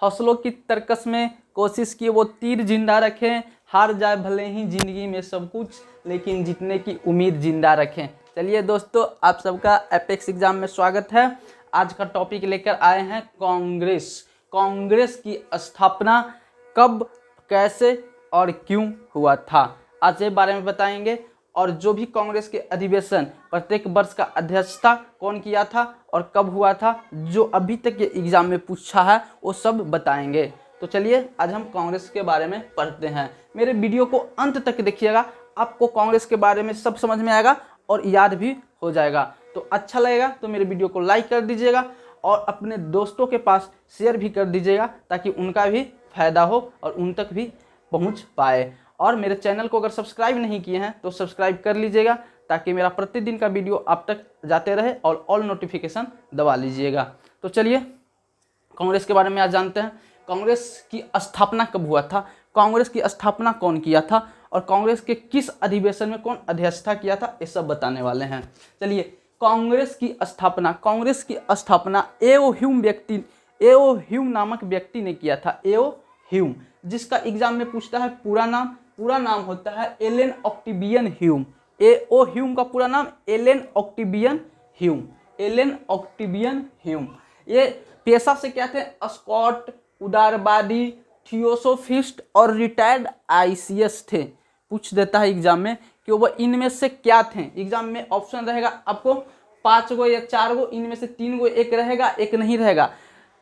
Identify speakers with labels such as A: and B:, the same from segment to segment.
A: हौसलों की तरकस में कोशिश की वो तीर जिंदा रखें, हार जाए भले ही जिंदगी में सब कुछ लेकिन जीतने की उम्मीद जिंदा रखें। चलिए दोस्तों, आप सबका एपेक्स एग्जाम में स्वागत है। आज का टॉपिक लेकर आए हैं कांग्रेस। कांग्रेस की स्थापना कब, कैसे और क्यों हुआ था, आज के बारे में बताएंगे। और जो भी कांग्रेस के अधिवेशन प्रत्येक वर्ष का अध्यक्षता कौन किया था और कब हुआ था, जो अभी तक ये एग्जाम में पूछा है वो सब बताएंगे। तो चलिए आज हम कांग्रेस के बारे में पढ़ते हैं। मेरे वीडियो को अंत तक देखिएगा, आपको कांग्रेस के बारे में सब समझ में आएगा और याद भी हो जाएगा। तो अच्छा लगेगा तो मेरे वीडियो को लाइक कर दीजिएगा और अपने दोस्तों के पास शेयर भी कर दीजिएगा ताकि उनका भी फायदा हो और उन तक भी पहुंच पाए। और मेरे चैनल को अगर सब्सक्राइब नहीं किए हैं तो सब्सक्राइब कर लीजिएगा ताकि मेरा प्रतिदिन का वीडियो आप तक जाते रहे और ऑल नोटिफिकेशन दबा लीजिएगा। तो चलिए कांग्रेस के बारे में आज जानते हैं। कांग्रेस की स्थापना कब हुआ था, कांग्रेस की स्थापना कौन किया था और कांग्रेस के किस अधिवेशन में कौन अध्यक्षता किया था, ये सब बताने वाले हैं। चलिए, कांग्रेस की स्थापना एओ ह्यूम नामक व्यक्ति ने किया था। एओ ह्यूम, जिसका एग्जाम में पूछता है पूरा नाम होता है एलन ऑक्टेवियन ह्यूम। एओ ह्यूम का पूरा नाम एलन ऑक्टेवियन ह्यूम। ये पेशा से क्या थे, स्कॉट, उदारवादी, थियोसोफिस्ट और रिटायर्ड आईसीएस थे। पूछ देता है एग्जाम में कि वो इनमें से क्या थे। एग्जाम में ऑप्शन रहेगा आपको 5 गो या 4 गो, इनमें से 3 गो एक रहेगा, एक नहीं रहेगा।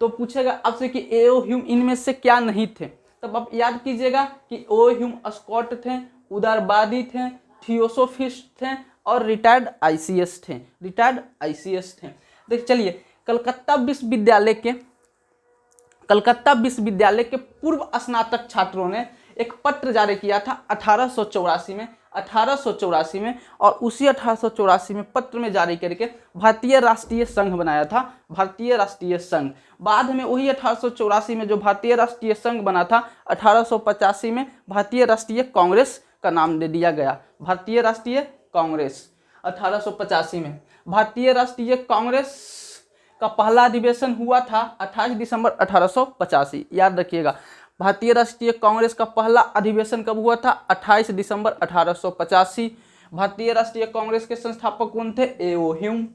A: तो पूछेगा आपसे कि एओ ह्यूम इनमें से क्या नहीं थे, तब आप याद कीजिएगा कि एओ ह्यूम स्कॉट थे, उदारवादी थे, थियोसोफिस्ट थे और रिटायर्ड आईसीएस थे। देख चलिए, कलकत्ता विश्वविद्यालय के पूर्व स्नातक छात्रों ने एक पत्र जारी किया था 1884 में और उसी 1884 में पत्र में जारी करके भारतीय राष्ट्रीय संघ बनाया था। भारतीय राष्ट्रीय संघ बाद में वही 1884 में जो भारतीय राष्ट्रीय संघ बना था, 1885 में भारतीय राष्ट्रीय कांग्रेस का नाम दे दिया गया। भारतीय राष्ट्रीय कांग्रेस 1885 में भारतीय राष्ट्रीय कांग्रेस का पहला अधिवेशन हुआ था 28 दिसंबर 1885। याद रखिएगा, भारतीय राष्ट्रीय कांग्रेस का पहला अधिवेशन कब हुआ था, 28 दिसंबर 1885। भारतीय राष्ट्रीय कांग्रेस के संस्थापक कौन थे, एओ ह्यूम।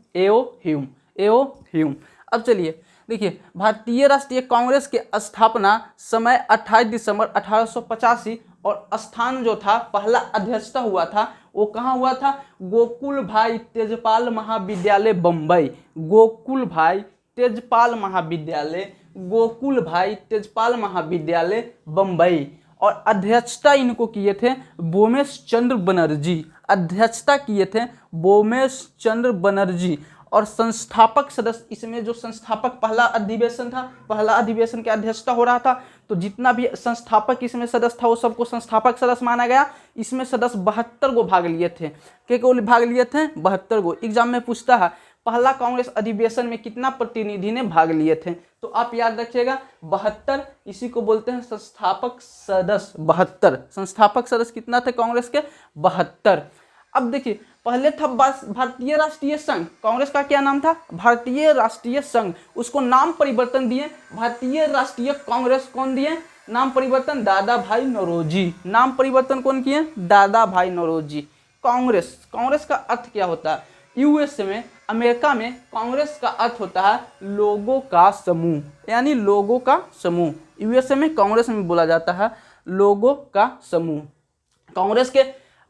A: अब चलिए देखिए, भारतीय राष्ट्रीय कांग्रेस के स्थापना समय 28 दिसंबर 1885 और स्थान जो था, पहला अध्यक्षता हुआ था वो कहाँ हुआ था, गोकुल भाई तेजपाल महाविद्यालय बम्बई। गोकुल भाई तेजपाल महाविद्यालय बम्बई। और अध्यक्षता इनको किए थे बोमेश चंद्र बनर्जी। और संस्थापक सदस्य, इसमें जो संस्थापक पहला अधिवेशन की अध्यक्षता हो रहा था, तो जितना भी संस्थापक इसमें सदस्य था वो सबको संस्थापक सदस्य माना गया। इसमें सदस्य 72 गो भाग लिए थे। भाग लिए थे 72 गो। एग्जाम में पूछता है पहला कांग्रेस अधिवेशन में कितना प्रतिनिधि ने भाग लिए थे, तो आप याद रखिएगा 72, इसी को बोलते हैं संस्थापक सदस्य। 72 संस्थापक सदस्य कितना थे कांग्रेस के, 72। अब देखिए, पहले था भारतीय राष्ट्रीय संघ। कांग्रेस का क्या नाम था, भारतीय राष्ट्रीय संघ। उसको नाम परिवर्तन दिए भारतीय राष्ट्रीय कांग्रेस। कौन दिए नाम परिवर्तन, दादा भाई नौरोजी। नाम परिवर्तन कौन किए, दादा भाई नौरोजी। कांग्रेस का अर्थ क्या होता है, यूएसए में, अमेरिका में कांग्रेस का अर्थ होता है लोगों का समूह, यानी लोगों का समूह। यूएसए में कांग्रेस में बोला जाता है लोगों का समूह। कांग्रेस के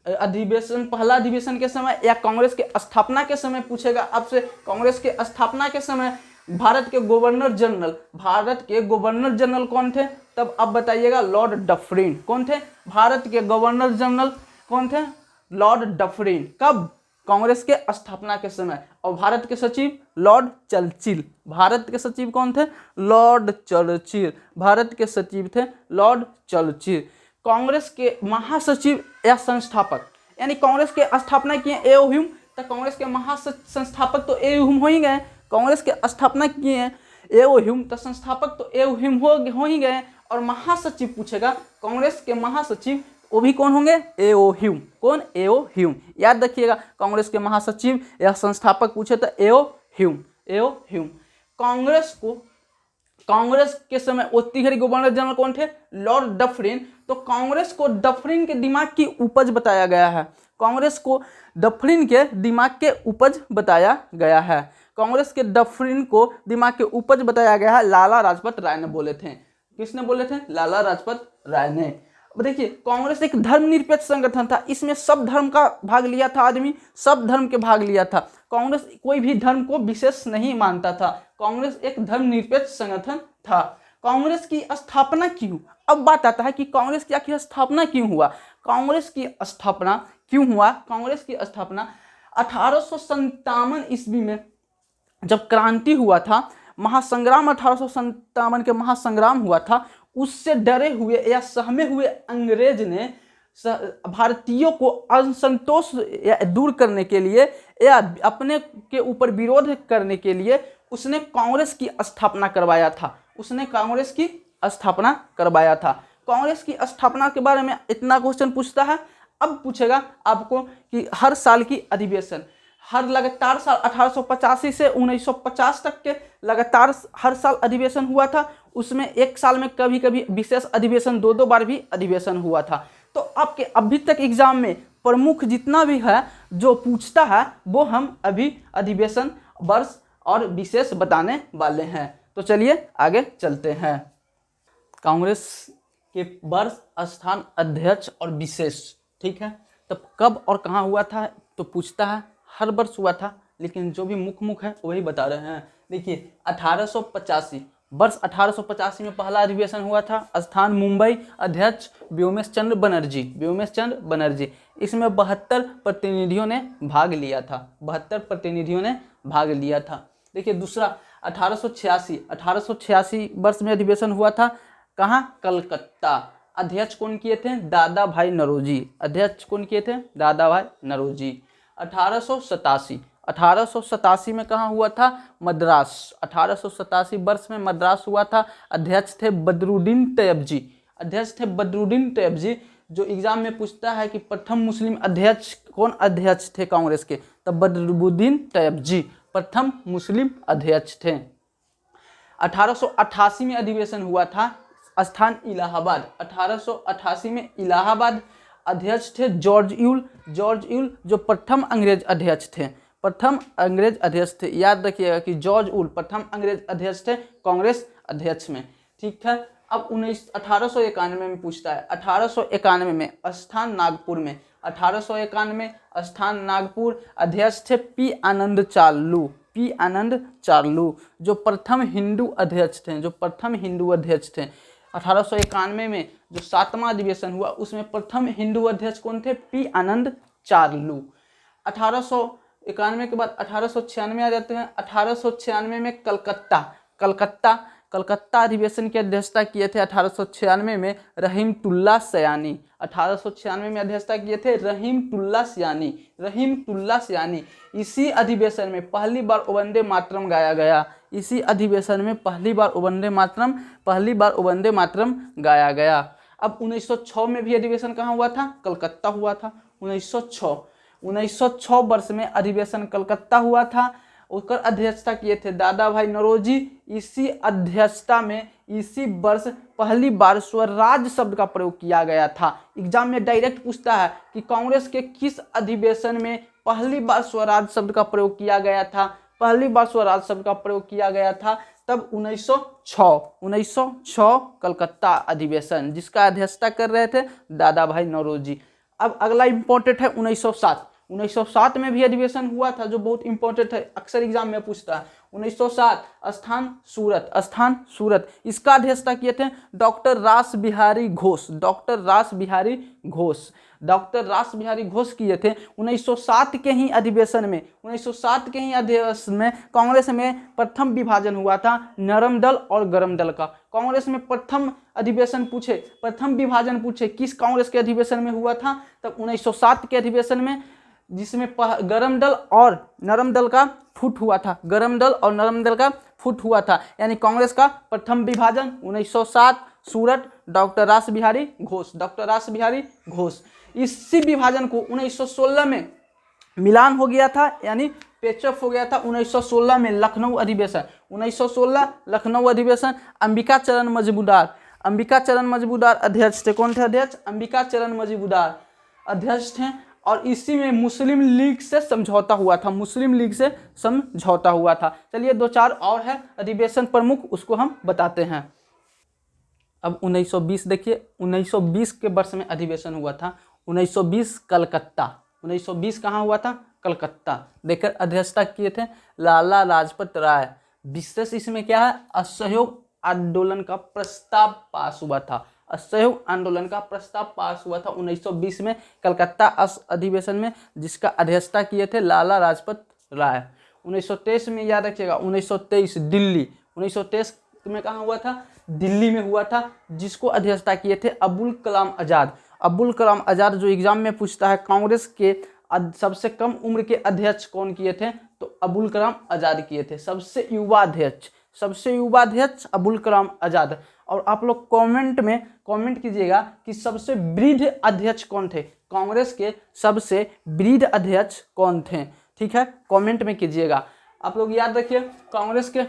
A: पहला अधिवेशन के समय या कांग्रेस के स्थापना के समय पूछेगा आपसे, कांग्रेस के स्थापना के समय भारत के गवर्नर जनरल कौन थे, तब आप बताइएगा लॉर्ड डफरिन। कौन थे, भारत के गवर्नर जनरल कौन थे, लॉर्ड डफरिन। कब, कांग्रेस के स्थापना के समय। और भारत के सचिव लॉर्ड चर्चिल। भारत के सचिव कौन थे, लॉर्ड चर्चिल। भारत के सचिव थे लॉर्ड चर्चिल। कांग्रेस के महासचिव या संस्थापक, यानी कांग्रेस के स्थापना किए एओ ह्यूम, तो कांग्रेस के महासंस्थापक तो एओ ह्यूम हो ही गए। कांग्रेस के स्थापना किए एओ ह्यूम, तो संस्थापक तो एओ ह्यूम हो ही गए। और महासचिव पूछेगा, कांग्रेस के महासचिव वो भी कौन होंगे, एओ ह्यूम। कौन, एओ ह्यूम। याद रखिएगा, कांग्रेस के महासचिव या संस्थापक पूछे तो एओ ह्यूम। कांग्रेस कांग्रेस के समय उत्तरी घड़ी गवर्नर जनरल कौन थे? Lord Dufferin. तो कांग्रेस को डफरिन के दिमाग की उपज बताया गया है। कांग्रेस को डफरिन के दिमाग के उपज बताया गया है। कांग्रेस के डफरिन को दिमाग के उपज बताया गया है, लाला लाजपत राय ने बोले थे। किसने बोले थे? लाला लाजपत राय ने। अब देखिए, कांग्रेस एक धर्मनिरपेक्ष संगठन था, इसमें सब धर्म का भाग लिया था आदमी, सब धर्म के भाग लिया था। कांग्रेस कोई भी धर्म को विशेष नहीं मानता था। कांग्रेस एक धर्मनिरपेक्ष संगठन था। कांग्रेस की स्थापना क्यों? अब बात आता है कि कांग्रेस की आखिर स्थापना क्यों हुआ। कांग्रेस की स्थापना क्यों हुआ? कांग्रेस की स्थापना 1857 ईस्वी में जब क्रांति हुआ था, महासंग्राम 1857 के महासंग्राम हुआ था, उससे डरे हुए या सहमे हुए अंग्रेज ने भारतीयों को असंतोष दूर करने के लिए या अपने के ऊपर विरोध करने के लिए उसने कांग्रेस की स्थापना करवाया था। उसने कांग्रेस की स्थापना करवाया था। कांग्रेस की स्थापना के बारे में इतना क्वेश्चन पूछता है। अब पूछेगा आपको कि हर साल की अधिवेशन, हर लगातार साल 1885 से 1950 तक के लगातार हर साल अधिवेशन हुआ था। उसमें एक साल में कभी कभी विशेष अधिवेशन, दो बार भी अधिवेशन हुआ था। तो आपके अभी तक एग्जाम में प्रमुख जितना भी है जो पूछता है वो हम अभी अधिवेशन, वर्ष और विशेष बताने वाले हैं। तो चलिए आगे चलते हैं। कांग्रेस के वर्ष, स्थान, अध्यक्ष और विशेष, ठीक है। तब कब और कहाँ हुआ था तो पूछता है। हर वर्ष हुआ था, लेकिन जो भी मुख्य है वही बता रहे हैं। देखिए 1885 वर्ष 1885 में पहला अधिवेशन हुआ था। स्थान मुंबई, अध्यक्ष व्योमेश चंद्र बनर्जी। इसमें 72 प्रतिनिधियों ने भाग लिया था। 72 प्रतिनिधियों ने भाग लिया था। देखिए दूसरा 1886 वर्ष में अधिवेशन हुआ था। कहाँ? कलकत्ता। अध्यक्ष कौन किए थे? दादा भाई नौरोजी। अध्यक्ष कौन किए थे? दादा भाई नौरोजी। 1887 में कहाँ हुआ था? मद्रास। 1887 वर्ष में मद्रास हुआ था। अध्यक्ष थे बदरुद्दीन तैयब जी। जो एग्जाम में पूछता है कि प्रथम मुस्लिम अध्यक्ष कौन अध्यक्ष थे कांग्रेस के, तब बदरुद्दीन तैयब जी प्रथम मुस्लिम अध्यक्ष थे। 1888 में अधिवेशन हुआ था। स्थान इलाहाबाद। 1888 में इलाहाबाद। अध्यक्ष थे जॉर्ज यूल जो प्रथम अंग्रेज अध्यक्ष थे। याद रखिएगा कि जॉर्ज यूल प्रथम अंग्रेज अध्यक्ष थे कांग्रेस अध्यक्ष में, ठीक है। अब 1891 में पूछता है। 1891 में स्थान नागपुर में। 1891 स्थान नागपुर। अध्यक्ष थे पी आनंद चार्लू जो प्रथम हिंदू अध्यक्ष थे। 1891 में जो 7वां अधिवेशन हुआ उसमें प्रथम हिंदू अध्यक्ष कौन थे? पी आनंद चार्लू। 1891 के बाद 1896 आ जाते हैं। 1896 में कलकत्ता अधिवेशन की अध्यक्षता किए थे 1896 में रहीमतुल्लाह सयानी। 1896 में अध्यक्षता किए थे रहीमतुल्लाह सयानी। इसी अधिवेशन में पहली बार वंदे मातरम गाया गया। अब 1906 में भी अधिवेशन कहाँ हुआ था? कलकत्ता हुआ था। 1906 वर्ष में अधिवेशन कलकत्ता हुआ था। उसकर अध्यक्षता किए थे दादा भाई नौरोजी। इसी अध्यक्षता में इसी वर्ष पहली बार स्वराज शब्द का प्रयोग किया गया था। एग्जाम में डायरेक्ट पूछता है कि कांग्रेस के किस अधिवेशन में पहली बार स्वराज शब्द का प्रयोग किया गया था? तब 1906 कलकत्ता अधिवेशन, जिसका अध्यक्षता कर रहे थे दादा भाई नौरोजी। अब अगला इंपॉर्टेंट है 1907 में भी अधिवेशन हुआ था, जो बहुत इंपॉर्टेंट है, अक्सर एग्जाम में पूछता है। 1907 स्थान सूरत। इसका अध्यक्षता किए थे डॉक्टर रास बिहारी घोष किए थे। 1907 के ही अधिवेशन में कांग्रेस में प्रथम विभाजन हुआ था नरम दल और गरम दल का। कांग्रेस में प्रथम विभाजन पूछे किस कांग्रेस के अधिवेशन में हुआ था? तब 1907 के अधिवेशन में, जिसमें गरम दल और नरम दल का फुट हुआ था। यानी कांग्रेस का प्रथम विभाजन 1907 सूरत, डॉक्टर रास बिहारी घोष। इसी विभाजन को 1916 में मिलान हो गया था, यानी पेचअप हो गया था 1916 में लखनऊ अधिवेशन। 1916 लखनऊ अधिवेशन, अंबिका चरण मजमूदार, अंबिका चरण मजमूदार अध्यक्ष थे। कौन थे अध्यक्ष? अंबिका चरण मजमूदार अध्यक्ष थे। और इसी में मुस्लिम लीग से समझौता हुआ था, मुस्लिम लीग से समझौता हुआ था। चलिए 2-4 और है अधिवेशन प्रमुख, उसको हम बताते हैं। अब 1920 देखिए, 1920 के वर्ष में अधिवेशन हुआ था। 1920 कलकत्ता, 1920 कहाँ हुआ था? कलकत्ता। देखकर अध्यक्षता किए थे लाला लाजपत राय। विशेष इसमें क्या है? असहयोग आंदोलन का प्रस्ताव पास हुआ था, असहयोग आंदोलन का प्रस्ताव पास हुआ था 1920 में कलकत्ता अधिवेशन में, जिसका अध्यक्षता किए थे लाला लाजपत राय। 1923 में याद रखिएगा, 1923 दिल्ली, 1923 में कहाँ हुआ था? दिल्ली में हुआ था, जिसको अध्यक्षता किए थे अबुल कलाम आज़ाद। अबुल कलाम आज़ाद जो एग्जाम में पूछता है, कांग्रेस के सबसे कम उम्र के अध्यक्ष कौन किए थे? तो अबुल कलाम आज़ाद किए थे। सबसे युवा अध्यक्ष, सबसे युवा अध्यक्ष अबुल कलाम आज़ाद। और आप लोग कमेंट में कमेंट कीजिएगा कि सबसे वृद्ध अध्यक्ष कौन थे, कांग्रेस के सबसे वृद्ध अध्यक्ष कौन थे, ठीक है, कमेंट में कीजिएगा। आप लोग याद रखिए, कांग्रेस के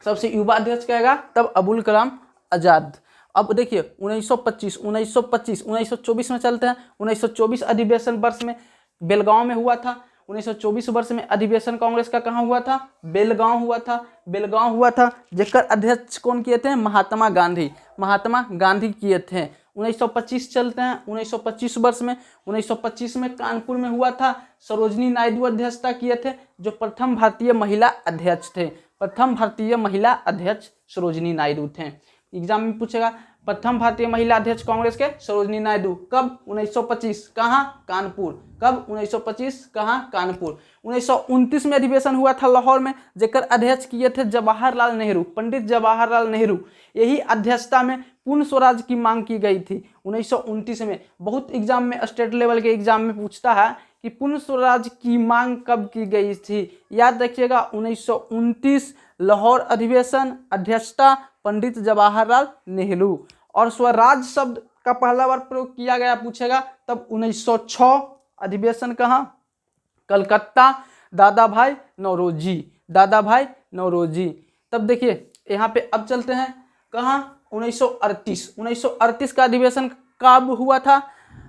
A: सबसे युवा अध्यक्ष कहेगा तब अबुल कलाम आज़ाद। अब देखिए 1925, 1925, 1924 में चलते हैं। 1924 अधिवेशन वर्ष में बेलगांव में हुआ था। 1924 वर्ष में अधिवेशन कांग्रेस का कहाँ हुआ था? बेलगांव हुआ था, बेलगांव हुआ था, जिसका अध्यक्ष कौन किए थे? महात्मा गांधी, महात्मा गांधी किए थे। 1925 चलते हैं, 1925 वर्ष में, 1925 में कानपुर में हुआ था। सरोजनी नायडू अध्यक्षता किए थे, जो प्रथम भारतीय महिला अध्यक्ष थे। प्रथम भारतीय महिला अध्यक्ष सरोजनी नायडू थे। एग्जाम में पूछेगा प्रथम भारतीय महिला अध्यक्ष कांग्रेस के सरोजनी नायडू। कब? 1925। कहाँ? कानपुर। कब? 1925। कहाँ? कानपुर। 1929 में अधिवेशन हुआ था लाहौर में, जेकर अध्यक्ष किए थे जवाहरलाल नेहरू, पंडित जवाहरलाल नेहरू। यही अध्यक्षता में पूर्ण स्वराज की मांग की गई थी 1929 में। बहुत एग्जाम में, स्टेट लेवल के एग्जाम में पूछता है कि पूर्ण स्वराज की मांग कब की गई थी। याद रखिएगा 1929 लाहौर अधिवेशन, अध्यक्षता पंडित जवाहरलाल नेहरू। और स्वराज शब्द का पहला बार प्रयोग किया गया पूछेगा तब 1906 अधिवेशन कहाँ? कलकत्ता, दादा भाई नौरोजी, दादा भाई नौरोजी। तब देखिए यहाँ पे अब चलते हैं कहाँ? 1938, 1938 का अधिवेशन कब हुआ था?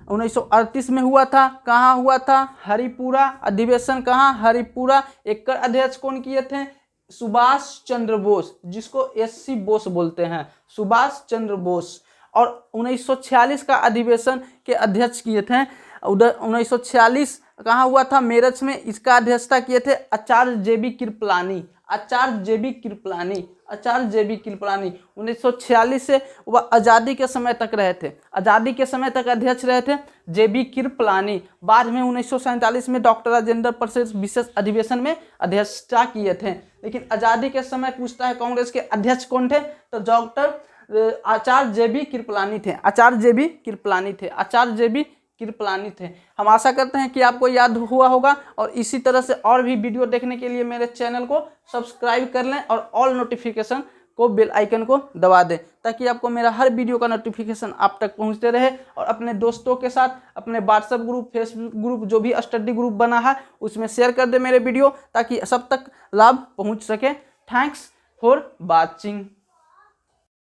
A: 1938 में हुआ था। कहाँ हुआ था? हरिपुरा अधिवेशन। कहाँ? हरिपुरा। एक अध्यक्ष कौन किए थे? सुभाष चंद्र बोस, जिसको एससी बोस बोलते हैं, सुभाष चंद्र बोस। और 1946 का अधिवेशन के अध्यक्ष किए थे उधर 1946 कहाँ हुआ था? मेरठ में। इसका अध्यक्षता किए थे आचार्य जेबी कृपलानी, आचार्य जेबी कृपलानी, आचार्य जेबी कृपलानी। 1946 से वह आज़ादी के समय तक रहे थे, आज़ादी के समय तक अध्यक्ष रहे थे जेबी कृपलानी। बाद में 1947 में डॉक्टर राजेंद्र प्रसाद विशेष अधिवेशन में अध्यक्षता किए थे। लेकिन आज़ादी के समय पूछता है कांग्रेस के अध्यक्ष कौन थे? तो डॉक्टर आचार्य जेबी कृपलानी थे, आचार्य जेबी कृपलानी थे, आचार्य जेबी कृपलानी थे। हम आशा करते हैं कि आपको याद हुआ होगा। और इसी तरह से और भी वीडियो देखने के लिए मेरे चैनल को सब्सक्राइब कर लें और ऑल नोटिफिकेशन को, बेल आइकन को दबा दें, ताकि आपको मेरा हर वीडियो का नोटिफिकेशन आप तक पहुंचते रहे। और अपने दोस्तों के साथ अपने व्हाट्सएप ग्रुप, फेसबुक ग्रुप, जो भी स्टडी ग्रुप बना है उसमें शेयर कर दे मेरे वीडियो, ताकि सब तक लाभ पहुँच सके। Thanks for watching.